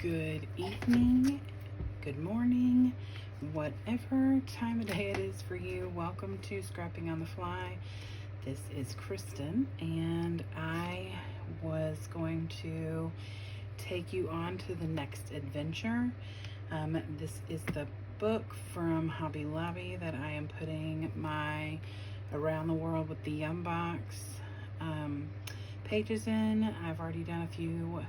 Good evening, good morning, whatever time of day it is for you. Welcome to Scrapping on the Fly. This is Kristen, and I was going to take you on to the next adventure. This is the book from Hobby Lobby that I am putting my Around the World with the Yum Box pages in. I've already done a few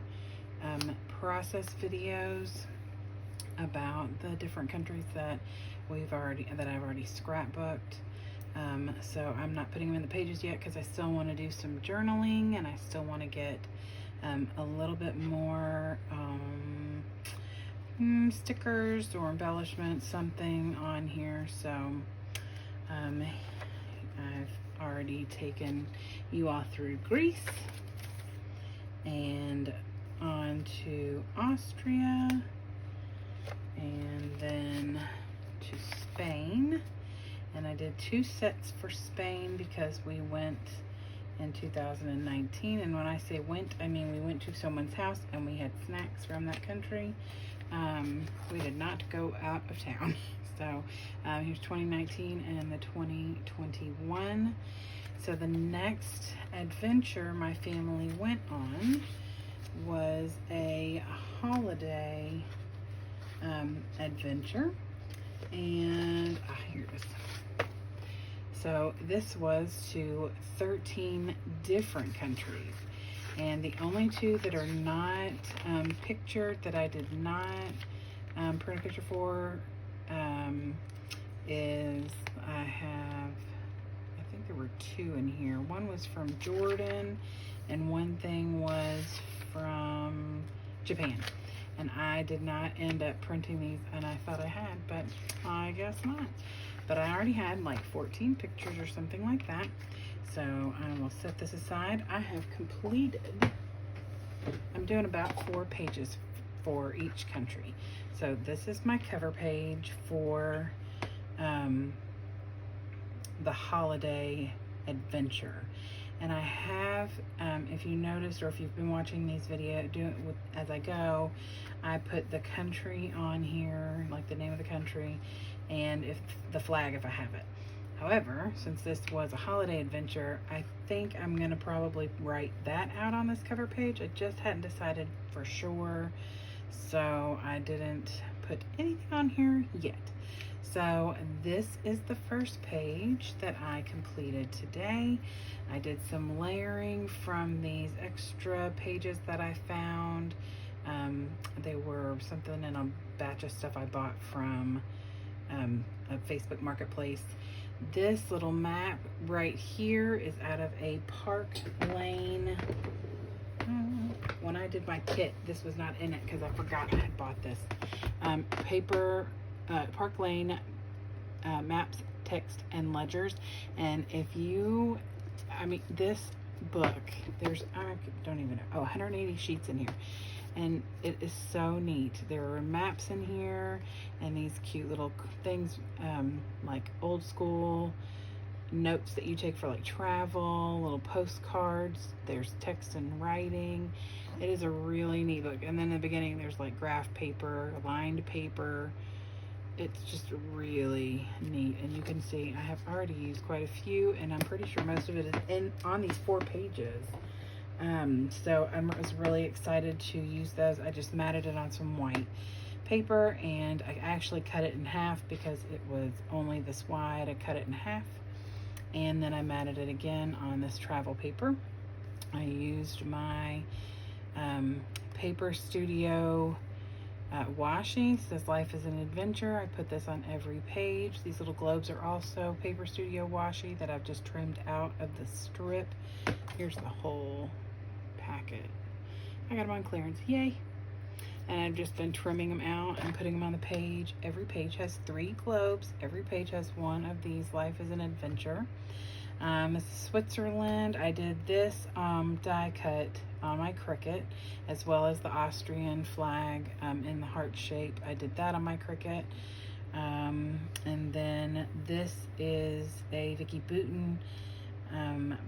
process videos about the different countries that I've already scrapbooked. So I'm not putting them in the pages yet because I still want to do some journaling, and I still want to get a little bit more stickers or embellishments, something on here. So I've already taken you all through Greece and on to Austria, and then to Spain. And I did 2 sets for Spain because we went in 2019. And when I say went, I mean we went to someone's house and we had snacks from that country. We did not go out of town. So here's 2019 and the 2021. So the next adventure my family went on was a holiday adventure, and here it is. So this was to 13 different countries, and the only 2 that are not pictured, that I did not print a picture for, is I think there were 2 in here. One was from Jordan and one thing was from Japan. And I did not end up printing these, and I thought I had, but I guess not. But I already had like 14 pictures or something like that. So I will set this aside. I have completed, I'm doing about 4 pages for each country. So this is my cover page for the holiday adventure. And I have, if you noticed, or if you've been watching these videos, as I go, I put the country on here, like the name of the country, and if the flag if I have it. However, since this was a holiday adventure, I think I'm gonna probably write that out on this cover page. I just hadn't decided for sure, so I didn't put anything on here yet. So this is the first page that I completed today. I did some layering from these extra pages that I found. They were something in a batch of stuff I bought from a Facebook Marketplace. This little map right here is out of a Park Lane. When I did my kit, this was not in it because I forgot I had bought this. Park Lane Maps, Text, and Ledgers. And if you, this book, there's, I don't even know, 180 sheets in here. And it is so neat. There are maps in here and these cute little things, like old school notes that you take for like travel, little postcards. There's text and writing. It is a really neat book. And then in the beginning there's like graph paper, lined paper. It's just really neat, and you can see I have already used quite a few, and I'm pretty sure most of it is on these 4 pages. So I was really excited to use those. I just matted it on some white paper, and I actually cut it in half because it was only this wide. I cut it in half, and then I matted it again on this travel paper. I used my Paper Studio washi. Says Life is an Adventure. I put this on every page. These little globes are also Paper Studio washi that I've just trimmed out of the strip. Here's the whole packet. I got them on clearance, yay. And I've just been trimming them out and putting them on the page. Every page has 3 globes. Every page has 1 of these Life is an Adventure. This is Switzerland. I did this die cut on my Cricut, as well as the Austrian flag in the heart shape. I did that on my Cricut. And then this is a Vicki Boutin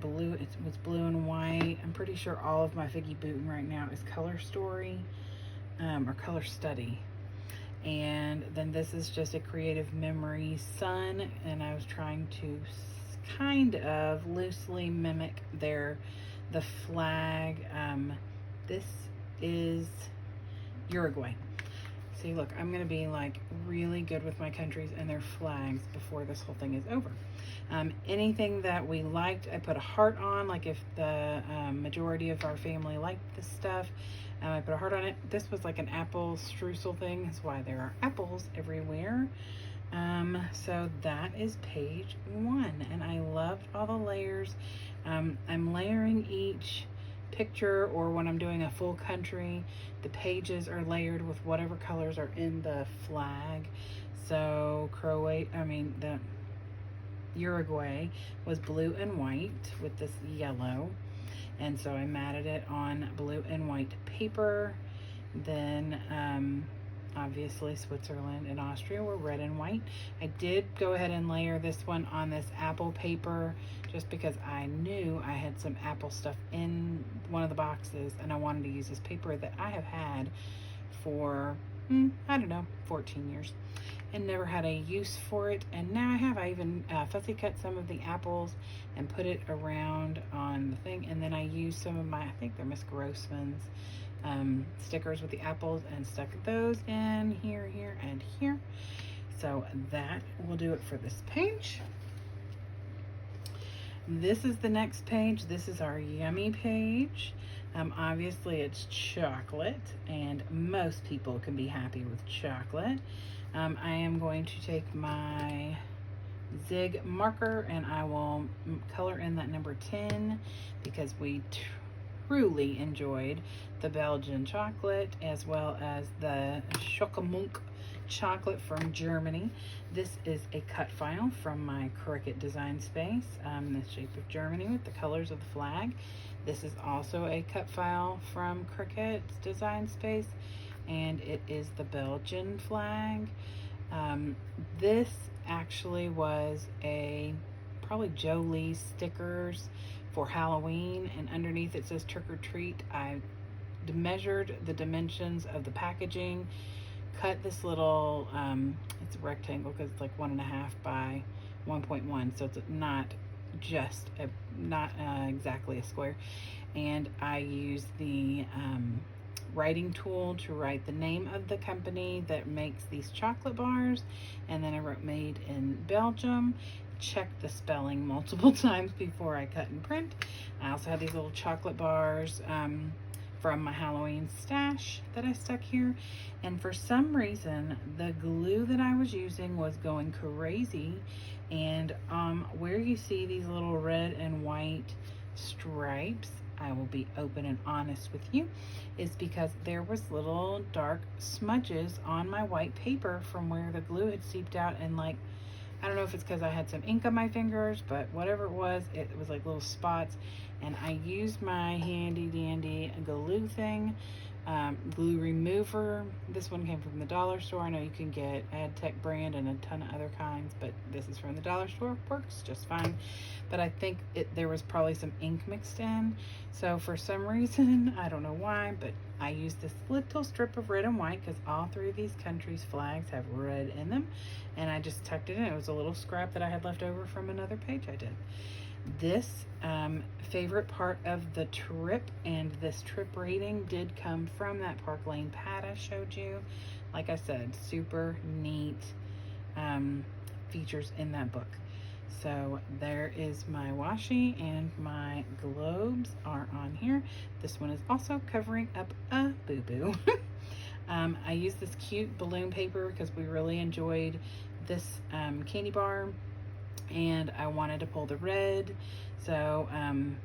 blue. It was blue and white. I'm pretty sure all of my Vicki Boutin right now is Color Story. or Color Study. And then this is just a Creative Memories sun, and I was trying to kind of loosely mimic the flag. This is Uruguay. See, look, I'm going to be like really good with my countries and their flags before this whole thing is over. Anything that we liked, I put a heart on. Like if the majority of our family liked this stuff, I put a heart on it. This was like an apple streusel thing. That's why there are apples everywhere. So that is page 1, and I loved all the layers. I'm layering each picture, or when I'm doing a full country, the pages are layered with whatever colors are in the flag. So the Uruguay was blue and white with this yellow, and so I matted it on blue and white paper. Then obviously Switzerland and Austria were red and white. I did go ahead and layer this one on this apple paper just because I knew I had some apple stuff in one of the boxes, and I wanted to use this paper that I have had for I don't know, 14 years and never had a use for it, and now I have. I even fussy cut some of the apples and put it around on the thing, and then I used some of my, I think they're Miss Grossman's stickers with the apples and stuck those in here, here, and here. So that will do it for this page. This is the next page. This is our yummy page. Obviously it's chocolate, and most people can be happy with chocolate. I am going to take my Zig marker and I will color in that number 10 because we truly enjoyed the Belgian chocolate as well as the Schokemunk chocolate from Germany. This is a cut file from my Cricut Design Space, the shape of Germany with the colors of the flag. This is also a cut file from Cricut Design Space, and it is the Belgian flag. This actually was probably Jolie stickers for Halloween, and underneath it says trick or treat. I measured the dimensions of the packaging, cut this little, it's a rectangle because it's like 1.5 by 1.1, so it's not exactly a square, and I used the writing tool to write the name of the company that makes these chocolate bars, and then I wrote made in Belgium. Checked the spelling multiple times before I cut and print. I also have these little chocolate bars from my Halloween stash that I stuck here, and for some reason the glue that I was using was going crazy, and where you see these little red and white stripes, I will be open and honest with you, is because there was little dark smudges on my white paper from where the glue had seeped out, and like, I don't know if it's because I had some ink on my fingers, but whatever it was like little spots, and I used my handy dandy glue thing, glue remover. This one came from the dollar store. I know you can get AdTech brand and a ton of other kinds, but this is from the dollar store. Works just fine. But I think there was probably some ink mixed in. So for some reason, I don't know why, but I used this little strip of red and white because all three of these countries' flags have red in them. And I just tucked it in. It was a little scrap that I had left over from another page I did. This favorite part of the trip and this trip rating did come from that Park Lane pad I showed you. Like I said, super neat features in that book. So there is my washi, and my globes are on here. This one is also covering up a boo-boo. I used this cute balloon paper because we really enjoyed this candy bar, and I wanted to pull the red. So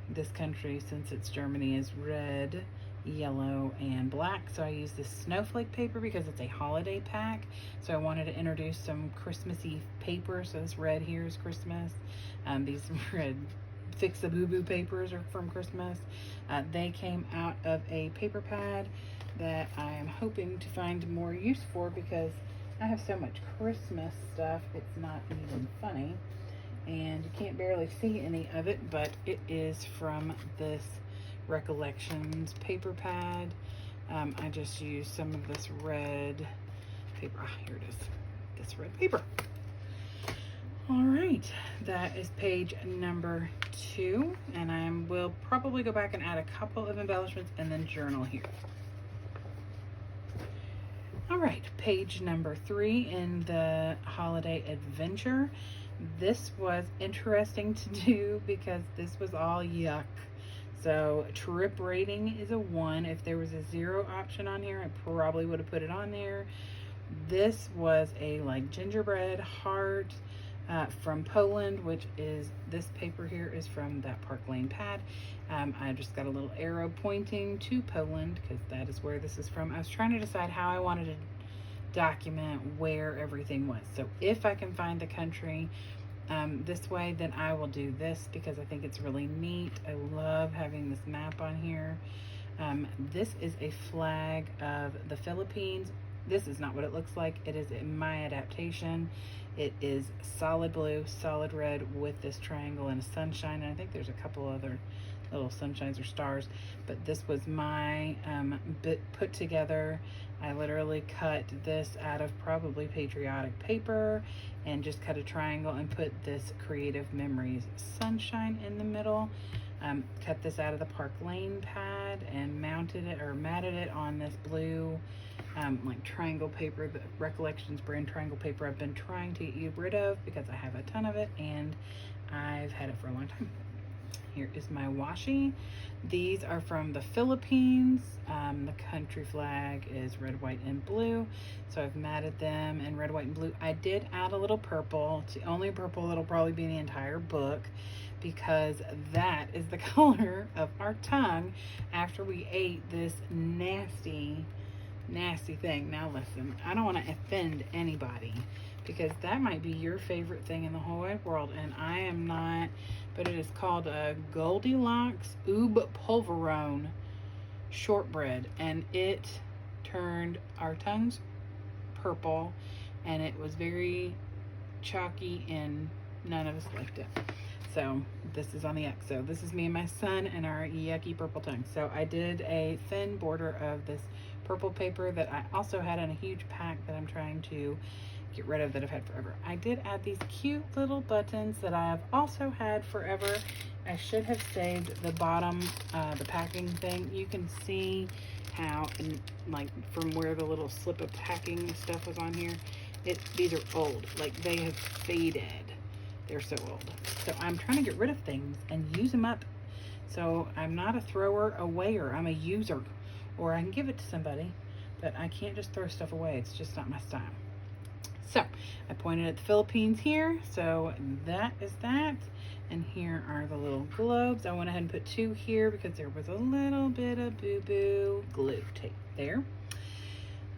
this country, since it's Germany, is red, yellow, and black. So I used this snowflake paper because it's a holiday pack. So I wanted to introduce some Christmassy paper. So this red here is Christmas. These red Fix a Boo Boo papers are from Christmas. They came out of a paper pad that I am hoping to find more use for because I have so much Christmas stuff, it's not even funny. And you can't barely see any of it, but it is from this Recollections paper pad. I just used some of this red paper. Ah, here it is. This red paper. All right, that is page number 2, and I will probably go back and add a couple of embellishments and then journal here. All right, page number 3 in the holiday adventure. This was interesting to do because this was all yuck. So trip rating is a 1. If there was a 0 option on here, I probably would have put it on there. This was a like gingerbread heart from Poland, which is, this paper here is from that Park Lane pad. I just got a little arrow pointing to Poland because that is where this is from. I was trying to decide how I wanted to document where everything was. So if I can find the country this way, then I will do this because I think it's really neat. I love having this map on here. This is a flag of the Philippines. This is not what it looks like. It is in my adaptation. It is solid blue, solid red with this triangle and a sunshine. And I think there's a couple other little sunshines or stars, but this was my bit put together. I literally cut this out of probably patriotic paper and just cut a triangle and put this Creative Memories sunshine in the middle. Cut this out of the Park Lane pad and mounted it or matted it on this blue like triangle paper, the Recollections brand triangle paper I've been trying to get rid of because I have a ton of it and I've had it for a long time. Here is my washi. These are from the Philippines. The country flag is red, white, and blue. So I've matted them in red, white, and blue. I did add a little purple. It's the only purple that'll probably be in the entire book because that is the color of our tongue after we ate this nasty thing. Now listen, I don't want to offend anybody because that might be your favorite thing in the whole wide world and I am not, but it is called a Goldilocks Oob Polverone shortbread and it turned our tongues purple and it was very chalky and none of us liked it. So this is on the X. So this is me and my son and our yucky purple tongue. So I did a thin border of this purple paper that I also had in a huge pack that I'm trying to get rid of that I've had forever. I did add these cute little buttons that I have also had forever. I should have saved the bottom, the packing thing. You can see how, like from where the little slip of packing stuff was on here, these are old. Like they have faded. They're so old. So I'm trying to get rid of things and use them up. So I'm not a thrower awayer, I'm a user. Or I can give it to somebody, but I can't just throw stuff away. It's just not my style. So I pointed at the Philippines here. So that is that. And here are the little globes. I went ahead and put 2 here because there was a little bit of boo-boo glue tape there.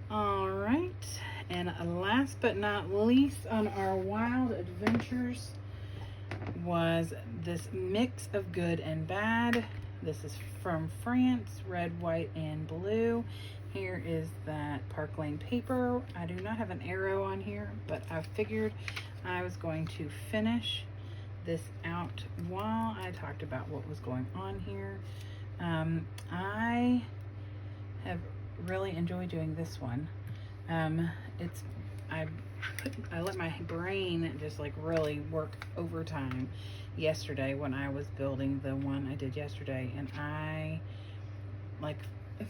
All right. And last but not least on our wild adventures was this mix of good and bad. This is from France, red, white, and blue. Here is that Park Lane paper. I do not have an arrow on here, but I figured I was going to finish this out while I talked about what was going on here. I have really enjoyed doing this one. I let my brain just like really work overtime yesterday when I was building the one I did yesterday, and I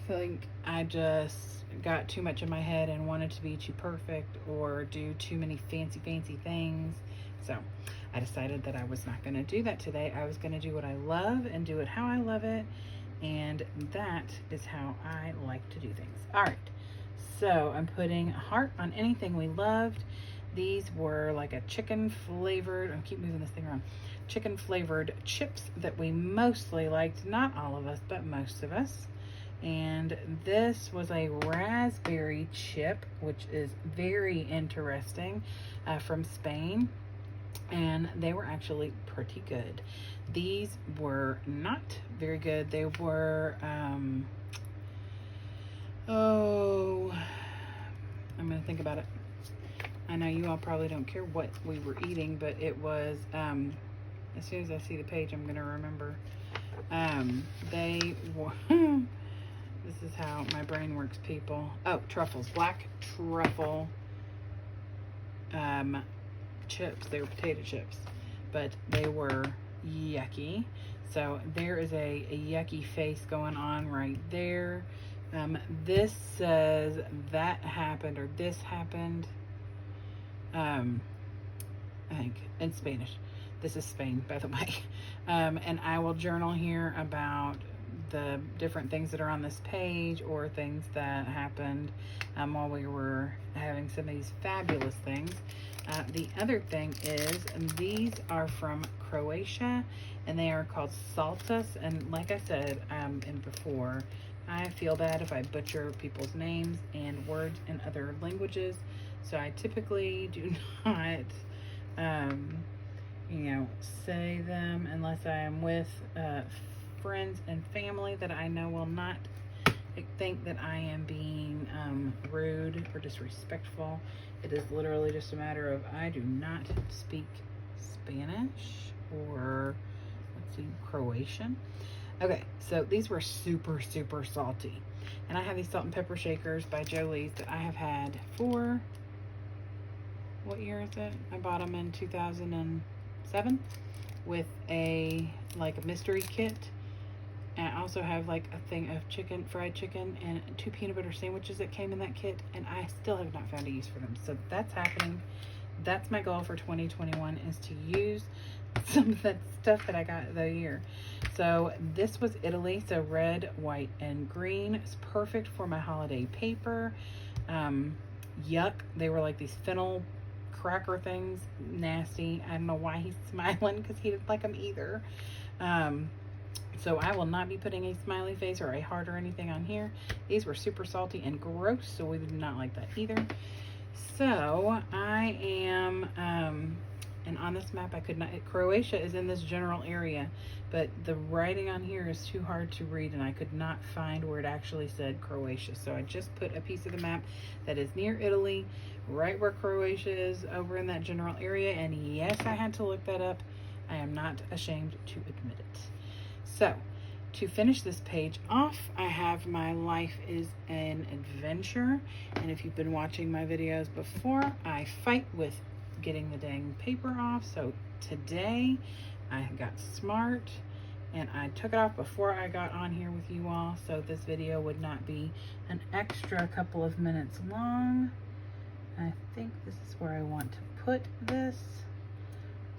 think I just got too much in my head and wanted to be too perfect or do too many fancy things. So I decided that I was not going to do that today. I was going to do what I love and do it how I love it, and that is how I like to do things. All right, so I'm putting a heart on anything we loved. These were like a chicken flavored, I keep moving this thing around, chicken flavored chips that we mostly liked, not all of us, but most of us. And this was a raspberry chip, which is very interesting, from Spain. And they were actually pretty good. These were not very good. They were, I'm gonna think about it. I know you all probably don't care what we were eating, but it was, as soon as I see the page, I'm gonna remember. They This is how my brain works, people. Oh, truffles. Black truffle chips. They were potato chips, but they were yucky. So there is a yucky face going on right there. This says that happened or this happened. I think in Spanish. This is Spain, by the way. And I will journal here about the different things that are on this page or things that happened while we were having some of these fabulous things. The other thing is these are from Croatia and they are called salsas. And like I said and before, I feel bad if I butcher people's names and words in other languages. So I typically do not, say them unless I am with friends and family that I know will not think that I am being rude or disrespectful. It is literally just a matter of I do not speak Spanish or, let's see, Croatian. Okay, so these were super, super salty. And I have these salt and pepper shakers by Jolie's that I have had for, what year is it? I bought them in 2007 with a mystery kit. And I also have like a thing of fried chicken and 2 peanut butter sandwiches that came in that kit. And I still have not found a use for them. So that's happening. That's my goal for 2021 is to use some of that stuff that I got the year. So this was Italy. So red, white, and green. It's perfect for my holiday paper. Yuck. They were like these fennel cracker things. Nasty. I don't know why he's smiling because he didn't like them either. So I will not be putting a smiley face or a heart or anything on here. These were super salty and gross, so we did not like that either. So I am, and on this map I could not, Croatia is in this general area, but the writing on here is too hard to read and I could not find where it actually said Croatia. So I just put a piece of the map that is near Italy, right where Croatia is, over in that general area. And yes, I had to look that up. I am not ashamed to admit it. So, to finish this page off, I have my life is an adventure. And if you've been watching my videos before, I fight with getting the dang paper off. So today, I got smart and I took it off before I got on here with you all. So this video would not be an extra couple of minutes long. I think this is where I want to put this.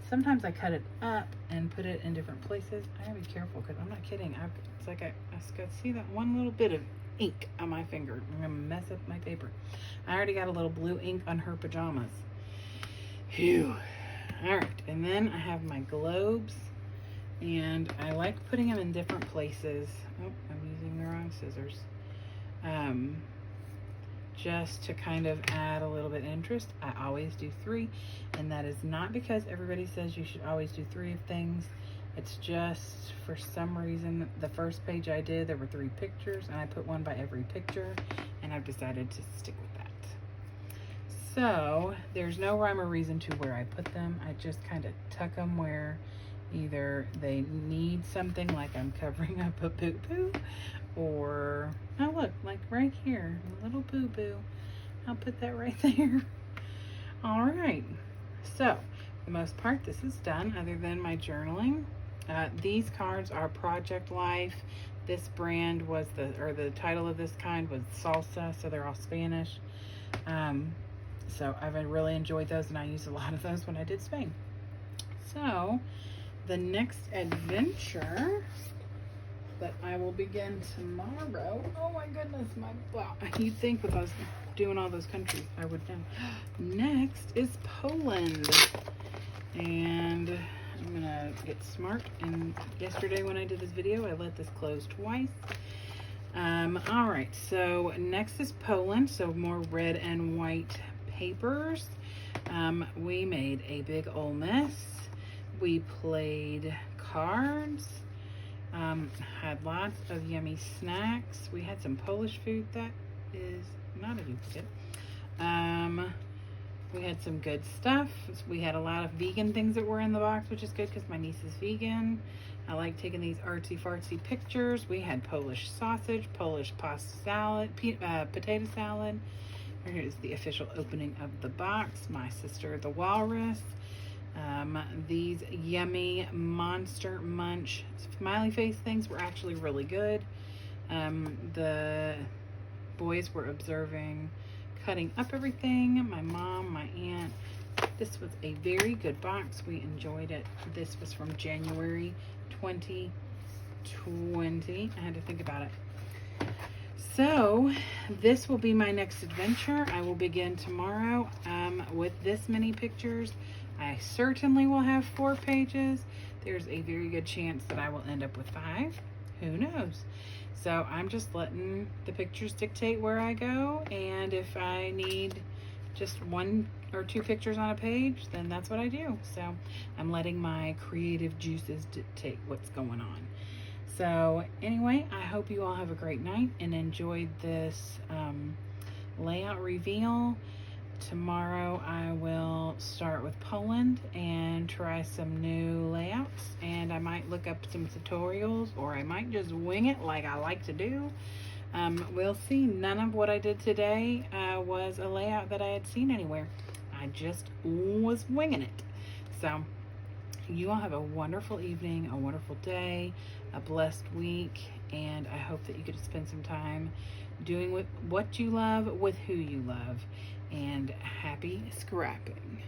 Sometimes I cut it up and put it in different places. I gotta be careful because I'm not kidding. It's like I see that one little bit of ink on my finger. I'm gonna mess up my paper. I already got a little blue ink on her pajamas. Phew. All right, and then I have my globes, and I like putting them in different places. Oh, I'm using the wrong scissors. Just to kind of add a little bit of interest. I always do 3, and that is not because everybody says you should always do 3 of things. It's just for some reason the first page I did there were 3 pictures and I put 1 by every picture, and I've decided to stick with that. So there's no rhyme or reason to where I put them. I just kind of tuck them where either they need something, like I'm covering up a boo-boo, or, oh look, like right here, a little boo-boo. I'll put that right there. All right, so for the most part, this is done other than my journaling. These cards are Project Life. This brand was the title of this kind was Salsa, so they're all Spanish. So I've really enjoyed those, and I used a lot of those when I did Spain. So the next adventure that I will begin tomorrow. Oh my goodness, you'd think with us doing all those countries, I would know. Next is Poland. And I'm gonna get smart. And yesterday when I did this video, I let this close twice. All right, so next is Poland. So more red and white papers. We made a big ol' mess. We played cards. Had lots of yummy snacks. We had some Polish food that is not a duplicate. We had some good stuff. We had a lot of vegan things that were in the box, which is good because my niece is vegan. I like taking these artsy fartsy pictures. We had Polish sausage, Polish pasta salad, potato salad. Here's the official opening of the box. My sister, the walrus. These yummy Monster Munch smiley face things were actually really good. The boys were observing, cutting up everything. My mom, my aunt. This was a very good box. We enjoyed it. This was from January 2020. I had to think about it. So this will be my next adventure. I will begin tomorrow with this many pictures. I certainly will have 4 pages. There's a very good chance that I will end up with 5. Who knows? So I'm just letting the pictures dictate where I go, and if I need just 1 or 2 pictures on a page, then that's what I do. So I'm letting my creative juices dictate what's going on. So anyway, I hope you all have a great night and enjoyed this layout reveal. Tomorrow I will start with Poland and try some new layouts, and I might look up some tutorials, or I might just wing it like I like to do. We'll see. None of what I did today was a layout that I had seen anywhere. I just was winging it. So you all have a wonderful evening, a wonderful day, a blessed week, and I hope that you get to spend some time doing what you love with who you love. And happy scrapping.